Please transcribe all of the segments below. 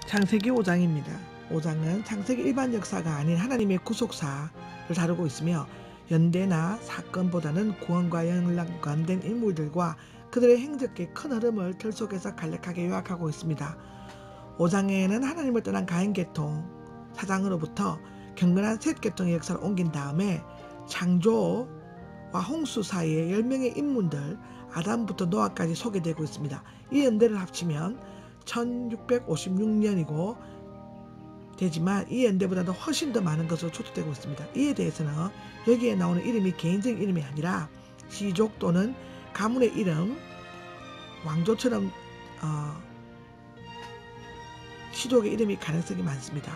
창세기 5장입니다. 5장은 창세기 일반 역사가 아닌 하나님의 구속사를 다루고 있으며 연대나 사건보다는 구원과 연관된 인물들과 그들의 행적의 큰 흐름을 틀 속에서 간략하게 요약하고 있습니다. 5장에는 하나님을 떠난 가인계통 사장으로부터 경건한 셋계통의 역사를 옮긴 다음에 창조와 홍수 사이의 10명의 인물들 아담부터 노아까지 소개되고 있습니다. 이 연대를 합치면 1656년이고 되지만 이 연대보다도 훨씬 더 많은 것으로 추측되고 있습니다. 이에 대해서는 여기에 나오는 이름이 개인적인 이름이 아니라 시족 또는 가문의 이름, 왕조처럼 시족의 이름이 가능성이 많습니다.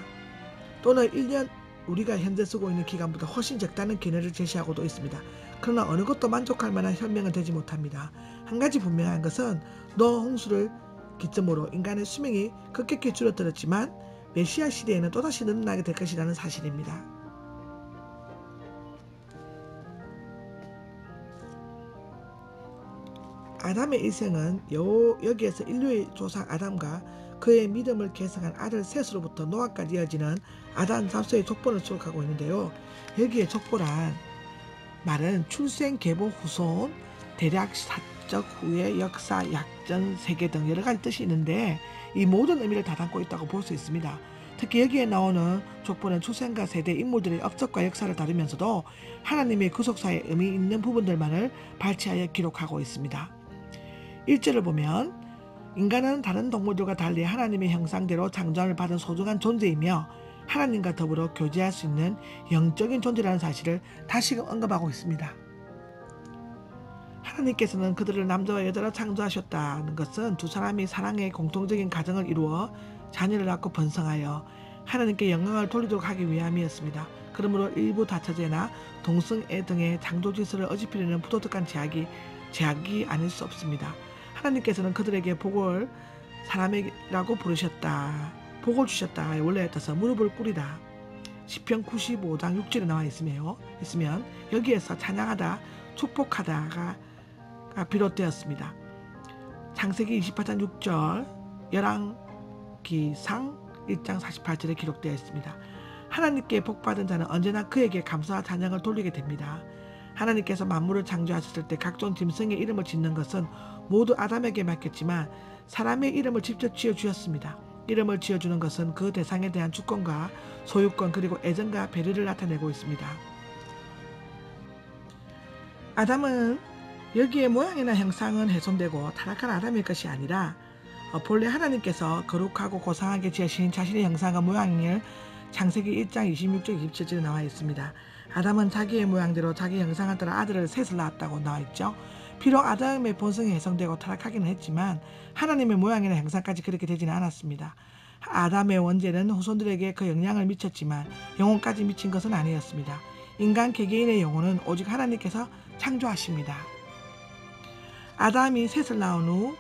또는 1년 우리가 현재 쓰고 있는 기간보다 훨씬 적다는 견해를 제시하고도 있습니다. 그러나 어느 것도 만족할 만한 현명은 되지 못합니다. 한 가지 분명한 것은 노아 홍수를 기점으로 인간의 수명이 급격히 줄어들었지만 메시아 시대에는 또다시 늘어나게 될 것이라는 사실입니다. 아담의 일생은 여기에서 인류의 조상 아담과 그의 믿음을 계승한 아들 셋으로부터 노아까지 이어지는 아담 잡소의 족보를 수록하고 있는데요. 여기에 족보란 말은 출생, 계보, 후손, 대략 사적, 후예, 역사, 약전, 세계 등 여러 가지 뜻이 있는데 이 모든 의미를 다 담고 있다고 볼 수 있습니다. 특히 여기에 나오는 족보는 출생과 세대, 인물들의 업적과 역사를 다루면서도 하나님의 구속사에 의미 있는 부분들만을 발췌하여 기록하고 있습니다. 1절을 보면 인간은 다른 동물들과 달리 하나님의 형상대로 창조함을 받은 소중한 존재이며 하나님과 더불어 교제할 수 있는 영적인 존재라는 사실을 다시금 언급하고 있습니다. 하나님께서는 그들을 남자와 여자로 창조하셨다는 것은 두 사람이 사랑의 공통적인 가정을 이루어 자녀를 낳고 번성하여 하나님께 영광을 돌리도록 하기 위함이었습니다. 그러므로 일부 다처제나 동성애 등의 창조질서를 어지피려는 부도덕한 제약이 아닐 수 없습니다. 하나님께서는 그들에게 복을 사람이라고 부르셨다. 복을 주셨다의 원래에 따라서 무릎을 꿇이다. 시편 95장 6절에 나와 있으면 여기에서 찬양하다, 축복하다가 비롯되었습니다. 창세기 28장 6절, 열왕기상 1장 48절에 기록되어 있습니다. 하나님께 복받은 자는 언제나 그에게 감사와 찬양을 돌리게 됩니다. 하나님께서 만물을 창조하셨을 때 각종 짐승의 이름을 짓는 것은 모두 아담에게 맡겼지만 사람의 이름을 직접 지어주셨습니다. 이름을 지어주는 것은 그 대상에 대한 주권과 소유권 그리고 애정과 배려를 나타내고 있습니다. 아담은 여기에 모양이나 형상은 훼손되고 타락한 아담의 것이 아니라 본래 하나님께서 거룩하고 고상하게 지으신 자신의 형상과 모양을 창세기 1장 26절 27절에 나와 있습니다. 아담은 자기의 모양대로 자기 형상을 따라 아들을 셋을 낳았다고 나와 있죠. 비록 아담의 본성이 훼손되고 타락하기는 했지만 하나님의 모양이나 형상까지 그렇게 되지는 않았습니다. 아담의 원죄는 후손들에게 그 영향을 미쳤지만 영혼까지 미친 것은 아니었습니다. 인간 개개인의 영혼은 오직 하나님께서 창조하십니다. 아담이 셋을 낳은 후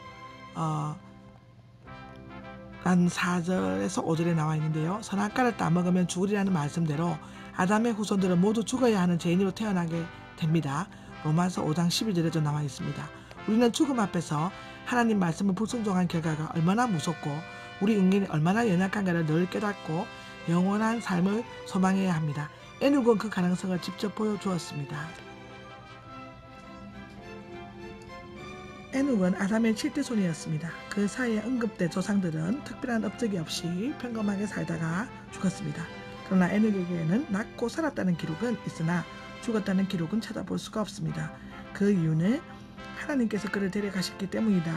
한 4절에서 5절에 나와 있는데요. 선악과를 따먹으면 죽으리라는 말씀대로 아담의 후손들은 모두 죽어야 하는 죄인으로 태어나게 됩니다. 로마서 5장 12절에도 나와 있습니다. 우리는 죽음 앞에서 하나님 말씀을 불순종한 결과가 얼마나 무섭고 우리 인간이 얼마나 연약한가를 늘 깨닫고 영원한 삶을 소망해야 합니다. 에녹은 그 가능성을 직접 보여주었습니다. 에녹은 아담의 7대 손이었습니다. 그 사이에 언급된 조상들은 특별한 업적이 없이 평범하게 살다가 죽었습니다. 그러나 에녹에게는 낳고 살았다는 기록은 있으나 죽었다는 기록은 찾아볼 수가 없습니다. 그 이유는 하나님께서 그를 데려가셨기 때문이다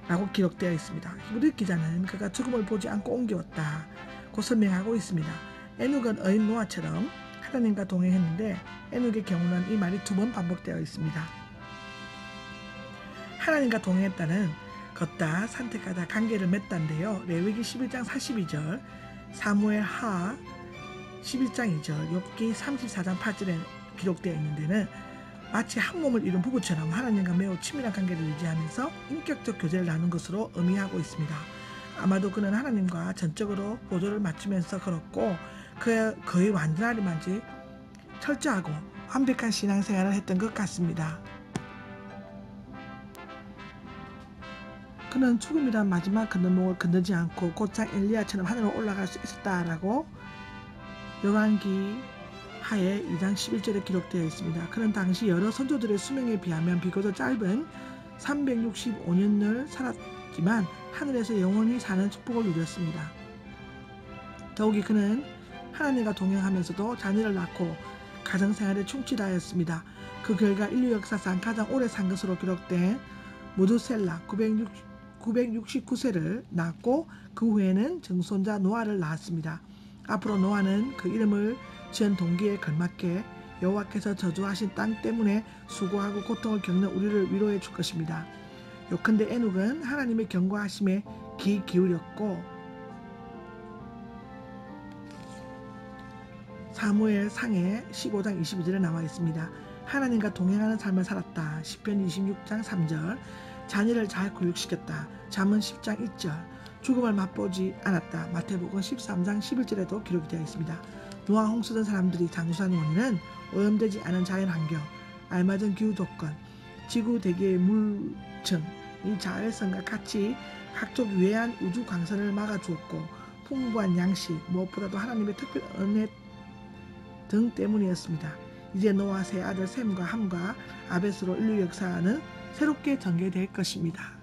라고 기록되어 있습니다. 히브리 기자는 그가 죽음을 보지 않고 옮겨왔다고 설명하고 있습니다. 에녹은 어인 노아처럼 하나님과 동행했는데 에녹의 경우는 이 말이 2번 반복되어 있습니다. 하나님과 동행했다는 걷다, 선택하다, 관계를 맺다인데요. 레위기 11장 42절, 사무엘 하 11장 2절, 욥기 34장 8절에 기록되어 있는 데는 마치 한 몸을 이룬 부부처럼 하나님과 매우 친밀한 관계를 유지하면서 인격적 교제를 나눈 것으로 의미하고 있습니다. 아마도 그는 하나님과 전적으로 보조를 맞추면서 걸었고 그의 완전하리만지 철저하고 완벽한 신앙생활을 했던 것 같습니다. 그는 죽음이란 마지막 건너목을 건너지 않고 곧장 엘리야처럼 하늘로 올라갈 수 있었다라고 열왕기 하에 2장 11절에 기록되어 있습니다. 그는 당시 여러 선조들의 수명에 비하면 비교적 짧은 365년을 살았지만 하늘에서 영원히 사는 축복을 누렸습니다. 더욱이 그는 하나님과 동행하면서도 자녀를 낳고 가정생활에 충실하였습니다. 그 결과 인류 역사상 가장 오래 산 것으로 기록된 무두셀라 969세를 낳았고 그 후에는 증손자 노아를 낳았습니다. 앞으로 노아는 그 이름을 지은 동기에 걸맞게 여호와께서 저주하신 땅 때문에 수고하고 고통을 겪는 우리를 위로해 줄 것입니다. 요컨대 에녹은 하나님의 경고하심에 귀 기울였고 사무엘 상해 15장 22절에 나와 있습니다. 하나님과 동행하는 삶을 살았다. 시편 26장 3절. 자녀를 잘 교육시켰다. 잠언 10장 1절. 죽음을 맛보지 않았다. 마태복음 13장 11절에도 기록이 되어 있습니다. 노아 홍수던 사람들이 장수한 원인은 오염되지 않은 자연환경, 알맞은 기후조건, 지구 대기의 물층, 이 자외선과 같이 각종 유해한 우주 광선을 막아주었고 풍부한 양식, 무엇보다도 하나님의 특별 은혜 등 때문이었습니다. 이제 노아 세 아들 셈과 함과 아벳으로 인류 역사는 새롭게 전개될 것입니다.